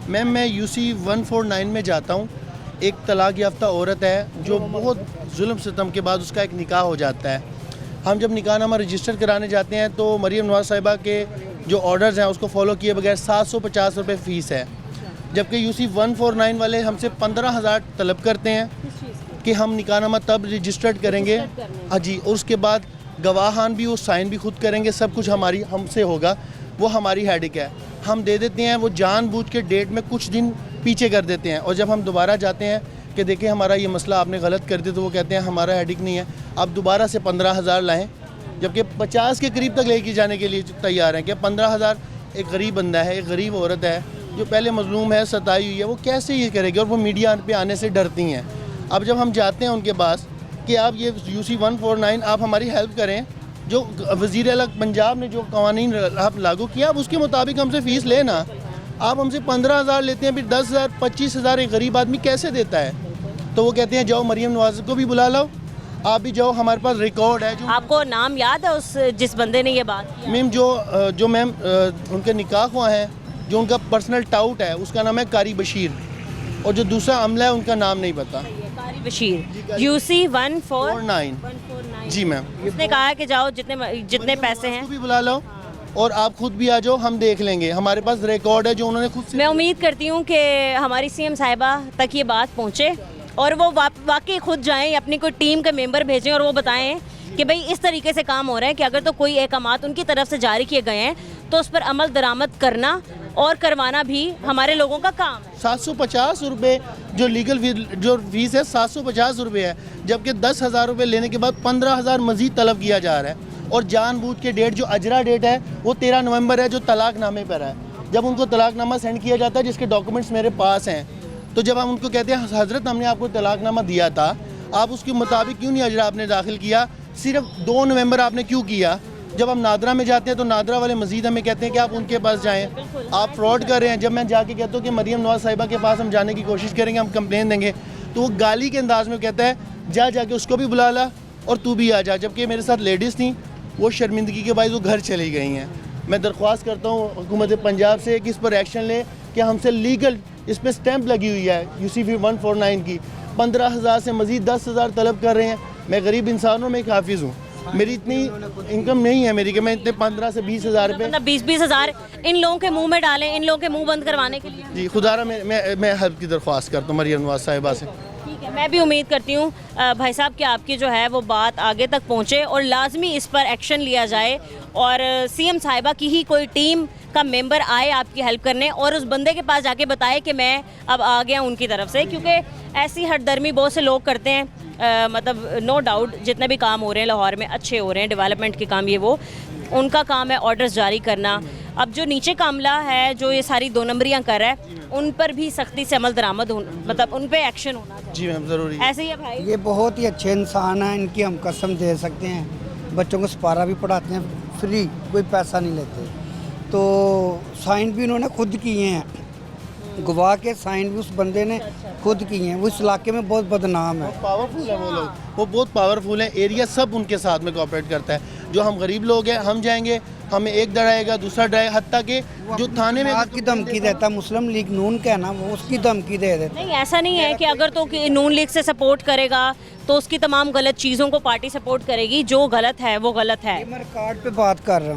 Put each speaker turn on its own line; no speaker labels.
Ma'am मैं UC 149 में जाता हूँ। एक तलाक याफ्ता औरत है जो बहुत जुल्म सितम के बाद उसका एक निकाह हो जाता है। हम जब निकाहनामा रजिस्टर कराने जाते हैं तो मरीम नवाज़ साहिबा के जो ऑर्डर्स हैं उसको फॉलो किए बगैर 750 रुपये फ़ीस है, जबकि यूसी 149 वाले हमसे 15,000 तलब करते हैं कि हम निकाहनामा तब रजिस्टर्ड करेंगे। हाँ जी, और उसके बाद गवाहान भी वो साइन भी खुद करेंगे, सब कुछ हमसे होगा। वो हमारी हेडिक है, हम दे देते हैं। वो जानबूझ के डेट में कुछ दिन पीछे कर देते हैं, और जब हम दोबारा जाते हैं कि देखिए हमारा ये मसला आपने गलत कर दिया, तो वो कहते हैं हमारा हेडिक नहीं है, आप दोबारा से 15,000 लाएँ, जबकि 50 के करीब तक लेके जाने के लिए तैयार हैं कि 15,000 एक गरीब बंदा है, एक गरीब औरत है जो पहले मजलूम है, सताई हुई है, वो कैसे ये करेगी? और वो मीडिया पे आने से डरती हैं। अब जब हम जाते हैं उनके पास कि आप ये यूसी 149 आप हमारी हेल्प करें, जो वज़ीर आला पंजाब ने जो कवानीन आप लागू किया आप उसके मुताबिक हमसे फ़ीस लेना। आप हमसे 15,000 लेते हैं, फिर 10,000 25,000 एक गरीब आदमी कैसे देता है? तो वो कहते हैं जाओ मरीम नवाज़ को भी बुला लो, आप भी जाओ, हमारे पास रिकॉर्ड है। जो आपको
नाम याद है उस जिस बंदे ने ये बात की?
मैम जो मैम उनके निकाह हुआ है, जो उनका पर्सनल टाउट है उसका नाम है कारी बशीर, और जो दूसरा अमला है उनका नाम नहीं पता।
कारी बशीर यूसी 149
जी मैम।
उसने कहा है कि जाओ जितने पैसे हैं
भी बुला लो और आप खुद भी आ जाओ, हम देख लेंगे, हमारे पास रिकॉर्ड है जो उन्होंने खुद से।
मैं उम्मीद करती हूँ कि हमारी सीएम साहिबा तक ये बात पहुँचे और वो वाकई खुद जाएं, अपनी कोई टीम के मेंबर भेजें और वो बताएं कि भाई इस तरीके से काम हो रहा है कि अगर तो कोई अहकामात उनकी तरफ से जारी किए गए हैं तो उस पर अमल दरामद करना और करवाना भी हमारे लोगों का काम है।
750 रुपये जो लीगल जो फीस है 750 रुपये है, जबकि 10,000 रुपये लेने के बाद 15,000 मजीद तलब किया जा रहा है। और जानबूझ के डेट जो अजरा डेट है वो 13 नवंबर है, जो तलाकनामे पर है। जब उनको तलाकनामा सेंड किया जाता है, जिसके डॉक्यूमेंट्स मेरे पास हैं, तो जब हम उनको कहते हैं हज़रत हमने आपको तलाकनामा दिया था, आप उसके मुताबिक क्यों नहीं अजरा आपने दाखिल किया, सिर्फ 2 नवंबर आपने क्यों किया? जब हम नादरा में जाते हैं तो नादरा वाले मजीद हमें कहते हैं कि आप उनके पास जाएं, आप फ्रॉड कर रहे हैं। जब मैं जाके कहता हूँ कि मरीम नवाज़ साहिबा के पास हम जाने की कोशिश करेंगे, हम कंप्लेन देंगे, तो वो गाली के अंदाज में कहता है जाके उसको भी बुला ला और तू भी आ जा। जबकि मेरे साथ लेडीज़ थी, वो शर्मिंदगी के बायस वो घर चली गई हैं। मैं दरख्वास्त करता हूँ हुकूमत पंजाब से कि इस पर एक्शन ले, कि हमसे लीगल इस पर स्टैंप लगी हुई है यूसी 149 की। 15,000 से मजीद 10,000 तलब कर रहे हैं। मैं गरीब इंसानों में एक हाफिज़ हूँ, मेरी इतनी इनकम नहीं है मेरी कि मैं इतने 15 से 20,000 रुपये
20,000 इन लोगों के मुंह में डालें, इन लोगों के मुंह बंद करवाने के लिए।
जी खुदारा मैं हेल्प की दरख्वास्त करता हूँ मरीम नवाज़ साहिबा से।
ठीक है, मैं भी उम्मीद करती हूँ भाई साहब कि आपकी जो है वो बात आगे तक पहुँचे और लाजमी इस पर एक्शन लिया जाए, और सीएम साहिबा की ही कोई टीम का मेंबर आए आपकी हेल्प करने और उस बंदे के पास जाके बताए कि मैं अब आ गया उनकी तरफ से। क्योंकि ऐसी हटदर्मी बहुत से लोग करते हैं, मतलब नो डाउट जितने भी काम हो रहे हैं लाहौर में अच्छे हो रहे हैं, डेवलपमेंट के काम, ये वो उनका काम है ऑर्डर्स जारी करना। अब जो नीचे का अमला है जो ये सारी 2 नंबरियाँ कर रहा है, उन पर भी सख्ती से अमल दरामद मतलब उन पे एक्शन होना चाहिए।
जी मैम ज़रूरी।
ऐसे ही है भाई,
ये बहुत ही अच्छे इंसान हैं, इनकी हम कसम दे सकते हैं। बच्चों को सपारा भी पढ़ाते हैं फ्री, कोई पैसा नहीं लेते। तो साइन भी उन्होंने खुद किए हैं, गवाह के साइन भी उस बंदे ने खुद किए हैं। वो इस इलाके में बहुत बदनाम है,
पावरफुल है वो लोग, वो बहुत पावरफुल है। एरिया सब उनके साथ में कोऑपरेट करता है। जो हम गरीब लोग हैं, हम जाएंगे, हमें एक डराएगा, दूसरा डराएगा, हत्ता के जो थाने में
की धमकी देता, मुस्लिम लीग नून का है ना, वो उसकी धमकी दे देता।
नहीं ऐसा नहीं है कि अगर तो नून लीग से सपोर्ट करेगा तो उसकी तमाम गलत चीज़ों को पार्टी सपोर्ट करेगी। जो गलत है वो गलत है।
मैं रिकॉर्ड पे बात कर रहा हूँ।